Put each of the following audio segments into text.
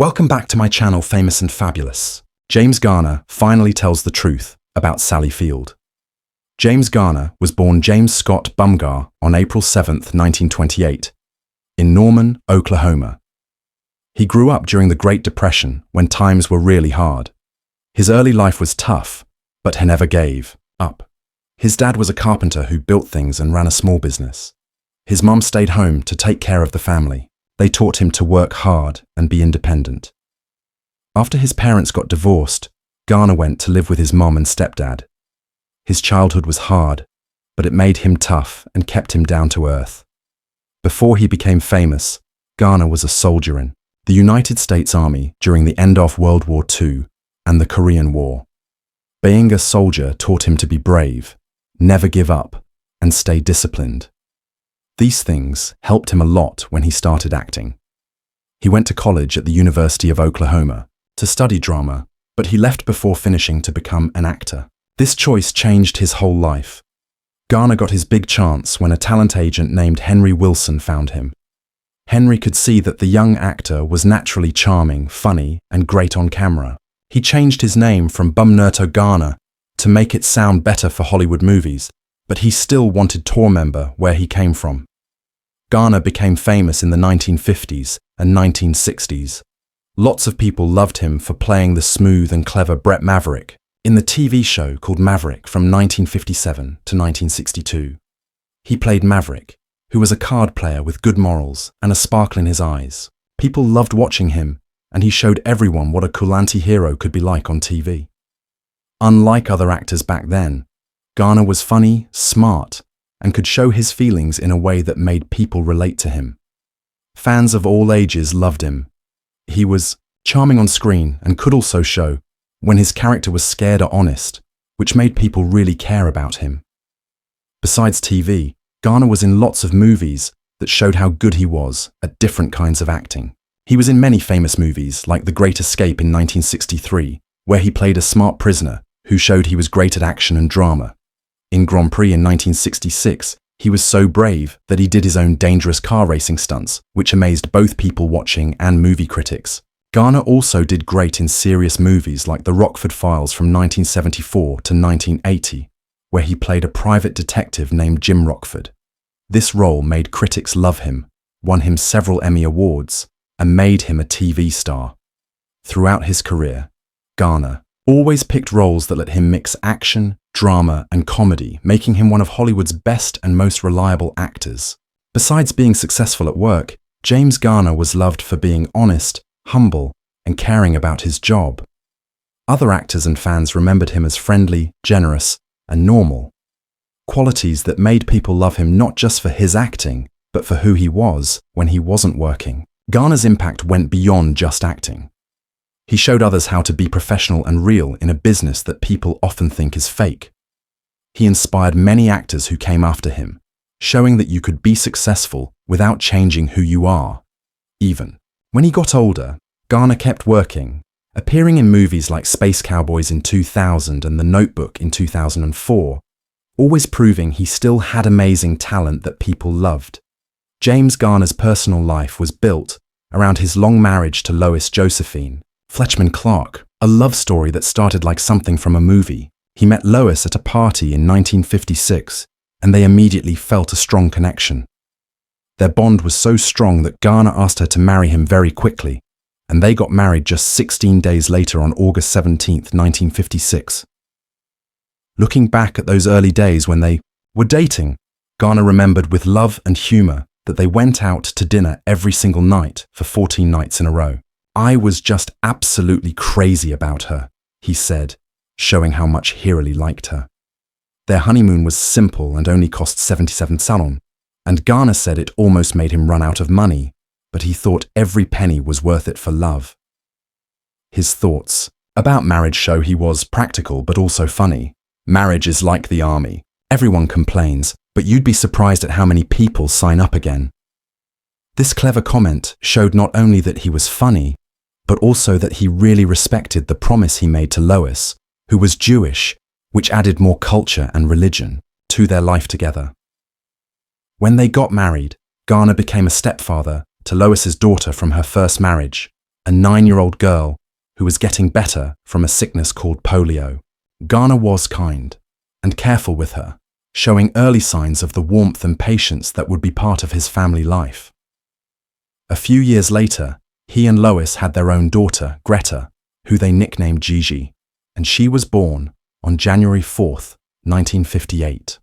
Welcome back to my channel, Famous and Fabulous. James Garner finally tells the truth about Sally Field. James Garner was born James Scott Bumgar on April 7, 1928, in Norman, Oklahoma. He grew up during the Great Depression when times were really hard. His early life was tough, but he never gave up. His dad was a carpenter who built things and ran a small business. His mum stayed home to take care of the family. They taught him to work hard and be independent. After his parents got divorced, Garner went to live with his mom and stepdad. His childhood was hard, but it made him tough and kept him down to earth. Before he became famous, Garner was a soldier in the United States Army during the end of World War II and the Korean War. Being a soldier taught him to be brave, never give up, and stay disciplined. These things helped him a lot when he started acting. He went to college at the University of Oklahoma to study drama, but he left before finishing to become an actor. This choice changed his whole life. Garner got his big chance when a talent agent named Henry Wilson found him. Henry could see that the young actor was naturally charming, funny, and great on camera. He changed his name from Bumnerto Garner to make it sound better for Hollywood movies, but he still wanted to remember where he came from. Garner became famous in the 1950s and 1960s. Lots of people loved him for playing the smooth and clever Brett Maverick in the TV show called Maverick from 1957 to 1962. He played Maverick, who was a card player with good morals and a sparkle in his eyes. People loved watching him, and he showed everyone what a cool anti-hero could be like on TV. Unlike other actors back then, Garner was funny, smart, and could show his feelings in a way that made people relate to him. Fans of all ages loved him. He was charming on screen and could also show when his character was scared or honest, which made people really care about him. Besides TV, Garner was in lots of movies that showed how good he was at different kinds of acting. He was in many famous movies like The Great Escape in 1963, where he played a smart prisoner who showed he was great at action and drama. In Grand Prix in 1966, he was so brave that he did his own dangerous car racing stunts, which amazed both people watching and movie critics. Garner also did great in serious movies like the Rockford Files from 1974 to 1980, where he played a private detective named Jim Rockford. This role made critics love him, won him several Emmy Awards, and made him a TV star. Throughout his career, Garner always picked roles that let him mix action, drama, and comedy, making him one of Hollywood's best and most reliable actors. Besides being successful at work, James Garner was loved for being honest, humble, and caring about his job. Other actors and fans remembered him as friendly, generous, and normal, qualities that made people love him not just for his acting, but for who he was when he wasn't working. Garner's impact went beyond just acting. He showed others how to be professional and real in a business that people often think is fake. He inspired many actors who came after him, showing that you could be successful without changing who you are. Even when he got older, Garner kept working, appearing in movies like Space Cowboys in 2000 and The Notebook in 2004, always proving he still had amazing talent that people loved. James Garner's personal life was built around his long marriage to Lois Josephine Fletchman Clark, a love story that started like something from a movie. He met Lois at a party in 1956, and they immediately felt a strong connection. Their bond was so strong that Garner asked her to marry him very quickly, and they got married just 16 days later on August 17, 1956. Looking back at those early days when they were dating, Garner remembered with love and humor that they went out to dinner every single night for 14 nights in a row. "I was just absolutely crazy about her," he said, showing how much he really liked her. Their honeymoon was simple and only cost 77 salon, and Garner said it almost made him run out of money, but he thought every penny was worth it for love. His thoughts about marriage show he was practical but also funny. "Marriage is like the army. Everyone complains, but you'd be surprised at how many people sign up again." This clever comment showed not only that he was funny, but also that he really respected the promise he made to Lois, who was Jewish, which added more culture and religion to their life together. When they got married, Garner became a stepfather to Lois's daughter from her first marriage, a 9-year-old girl who was getting better from a sickness called polio. Garner was kind and careful with her, showing early signs of the warmth and patience that would be part of his family life. A few years later, he and Lois had their own daughter, Greta, who they nicknamed Gigi, and she was born on January 4th, 1958.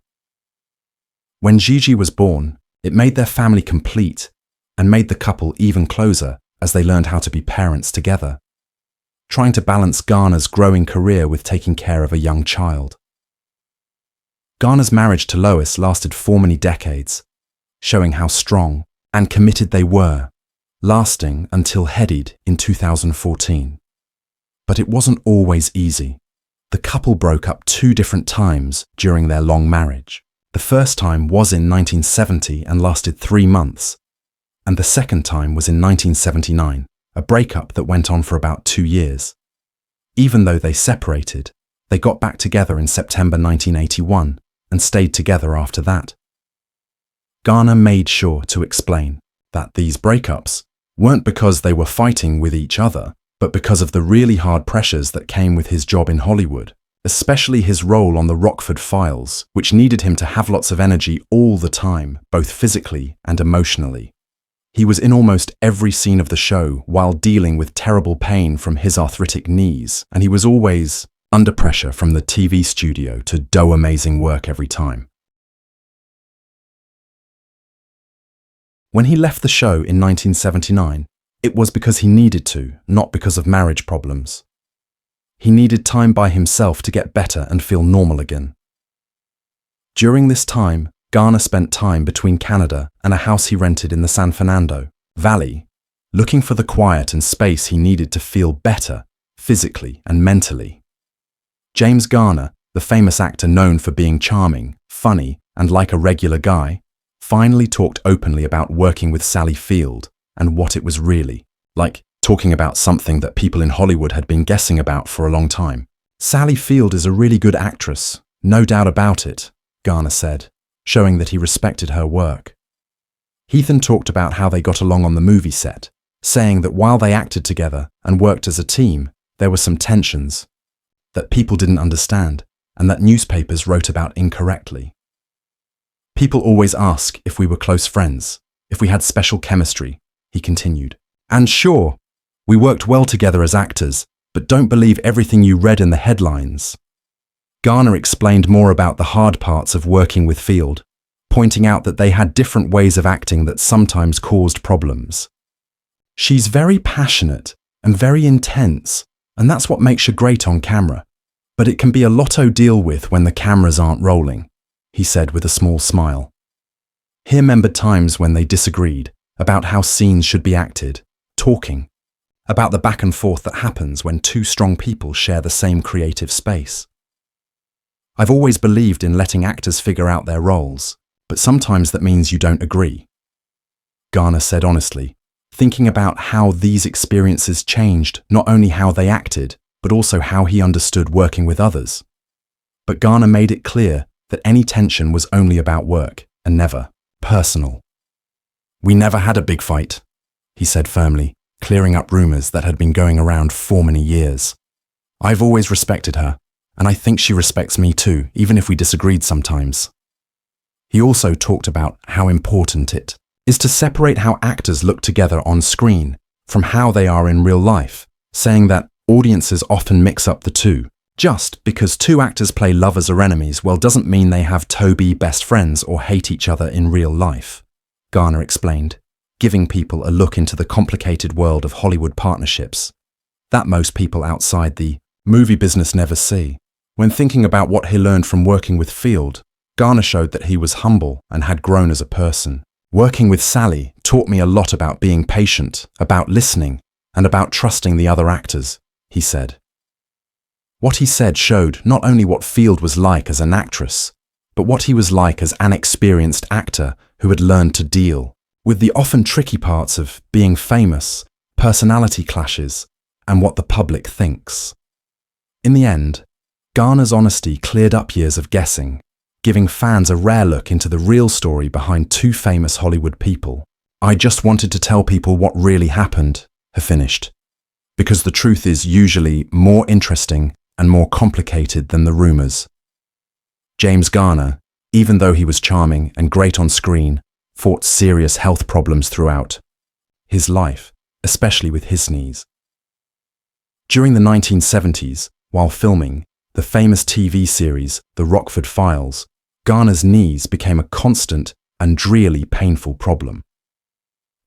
When Gigi was born, it made their family complete and made the couple even closer as they learned how to be parents together, trying to balance Garner's growing career with taking care of a young child. Garner's marriage to Lois lasted for many decades, showing how strong and committed they were, lasting until headed in 2014. But it wasn't always easy. The couple broke up 2 different times during their long marriage. The first time was in 1970 and lasted 3 months, and the second time was in 1979, a breakup that went on for about 2 years. Even though they separated, they got back together in September 1981 and stayed together after that. Garner made sure to explain that these breakups weren't because they were fighting with each other, but because of the really hard pressures that came with his job in Hollywood, especially his role on the Rockford Files, which needed him to have lots of energy all the time, both physically and emotionally. He was in almost every scene of the show while dealing with terrible pain from his arthritic knees, and he was always under pressure from the TV studio to do amazing work every time. When he left the show in 1979, it was because he needed to, not because of marriage problems. He needed time by himself to get better and feel normal again. During this time, Garner spent time between Canada and a house he rented in the San Fernando Valley, looking for the quiet and space he needed to feel better, physically and mentally. James Garner, the famous actor known for being charming, funny, and like a regular guy, finally talked openly about working with Sally Field and what it was really like, talking about something that people in Hollywood had been guessing about for a long time. "Sally Field is a really good actress, no doubt about it," Garner said, showing that he respected her work. He then talked about how they got along on the movie set, saying that while they acted together and worked as a team, there were some tensions that people didn't understand and that newspapers wrote about incorrectly. "People always ask if we were close friends, if we had special chemistry," he continued. "And sure, we worked well together as actors, but don't believe everything you read in the headlines." Garner explained more about the hard parts of working with Field, pointing out that they had different ways of acting that sometimes caused problems. "She's very passionate and very intense, and that's what makes her great on camera, but it can be a lot to deal with when the cameras aren't rolling," he said with a small smile. He remembered times when they disagreed about how scenes should be acted, talking about the back and forth that happens when 2 strong people share the same creative space. "I've always believed in letting actors figure out their roles, but sometimes that means you don't agree," Garner said honestly, thinking about how these experiences changed not only how they acted, but also how he understood working with others. But Garner made it clear that any tension was only about work and never personal. "We never had a big fight," he said firmly, clearing up rumors that had been going around for many years. "I've always respected her, and I think she respects me too, even if we disagreed sometimes." He also talked about how important it is to separate how actors look together on screen from how they are in real life, saying that audiences often mix up the two. Just because 2 actors play lovers or enemies doesn't mean they have to-be best friends or hate each other in real life, Garner explained, giving people a look into the complicated world of Hollywood partnerships that most people outside the movie business never see. When thinking about what he learned from working with Field, Garner showed that he was humble and had grown as a person. "Working with Sally taught me a lot about being patient, about listening, and about trusting the other actors," he said. What he said showed not only what Field was like as an actress, but what he was like as an experienced actor who had learned to deal with the often tricky parts of being famous, personality clashes, and what the public thinks. In the end, Garner's honesty cleared up years of guessing, giving fans a rare look into the real story behind 2 famous Hollywood people. "I just wanted to tell people what really happened," he finished, because the truth is usually more interesting and more complicated than the rumors. James Garner, even though he was charming and great on screen, fought serious health problems throughout his life, especially with his knees. During the 1970s, while filming the famous TV series The Rockford Files, Garner's knees became a constant and drearily painful problem.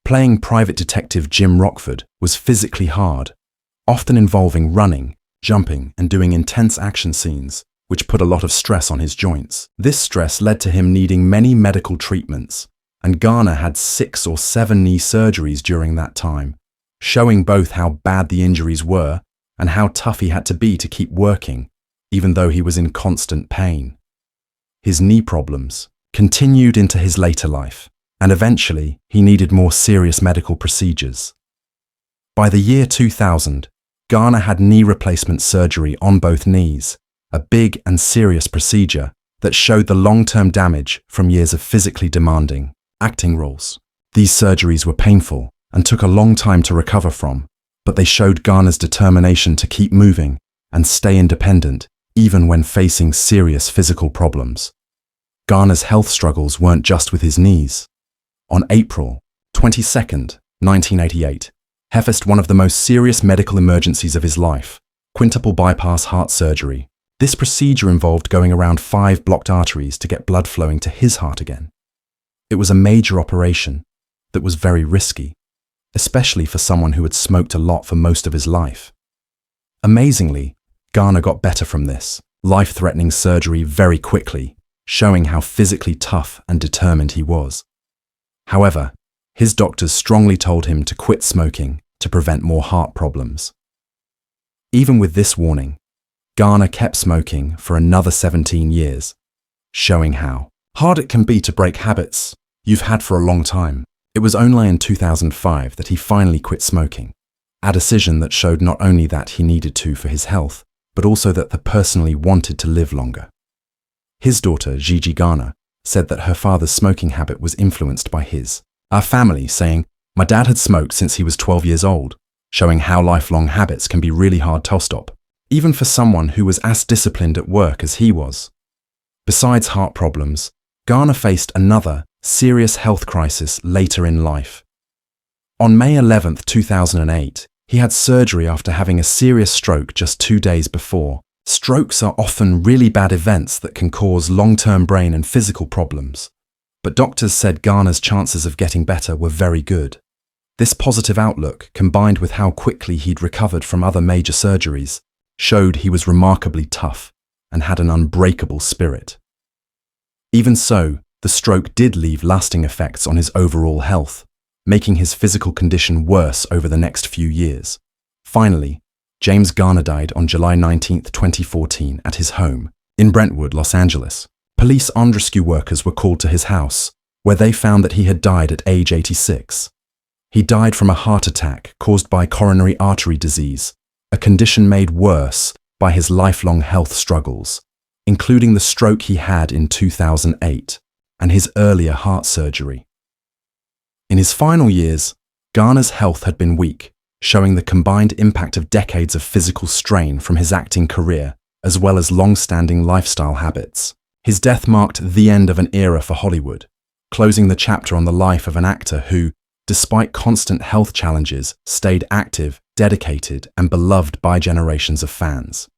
Playing private detective Jim Rockford was physically hard, often involving running, jumping, and doing intense action scenes, which put a lot of stress on his joints. This stress led to him needing many medical treatments, and Garner had 6 or 7 knee surgeries during that time, showing both how bad the injuries were and how tough he had to be to keep working, even though he was in constant pain. His knee problems continued into his later life, and eventually he needed more serious medical procedures. By the year 2000, Garner had knee replacement surgery on both knees, a big and serious procedure that showed the long-term damage from years of physically demanding acting roles. These surgeries were painful and took a long time to recover from, but they showed Garner's determination to keep moving and stay independent even when facing serious physical problems. Garner's health struggles weren't just with his knees. On April 22nd, 1988, he faced one of the most serious medical emergencies of his life, quintuple bypass heart surgery. This procedure involved going around 5 blocked arteries to get blood flowing to his heart again. It was a major operation that was very risky, especially for someone who had smoked a lot for most of his life. Amazingly, Garner got better from this life-threatening surgery very quickly, showing how physically tough and determined he was. However, his doctors strongly told him to quit smoking to prevent more heart problems. Even with this warning, Garner kept smoking for another 17 years, showing how hard it can be to break habits you've had for a long time. It was only in 2005 that he finally quit smoking, a decision that showed not only that he needed to for his health, but also that he personally wanted to live longer. His daughter, Gigi Garner, said that her father's smoking habit was influenced by his. Our family, saying, "My dad had smoked since he was 12 years old," showing how lifelong habits can be really hard to stop, even for someone who was as disciplined at work as he was. Besides heart problems, Garner faced another serious health crisis later in life. On May 11, 2008, he had surgery after having a serious stroke just 2 days before. Strokes are often really bad events that can cause long-term brain and physical problems, but doctors said Garner's chances of getting better were very good. This positive outlook, combined with how quickly he'd recovered from other major surgeries, showed he was remarkably tough and had an unbreakable spirit. Even so, the stroke did leave lasting effects on his overall health, making his physical condition worse over the next few years. Finally, James Garner died on July 19, 2014 at his home in Brentwood, Los Angeles. Police and rescue workers were called to his house, where they found that he had died at age 86. He died from a heart attack caused by coronary artery disease, a condition made worse by his lifelong health struggles, including the stroke he had in 2008 and his earlier heart surgery. In his final years, Garner's health had been weak, showing the combined impact of decades of physical strain from his acting career, as well as long-standing lifestyle habits. His death marked the end of an era for Hollywood, closing the chapter on the life of an actor who, despite constant health challenges, stayed active, dedicated, and beloved by generations of fans.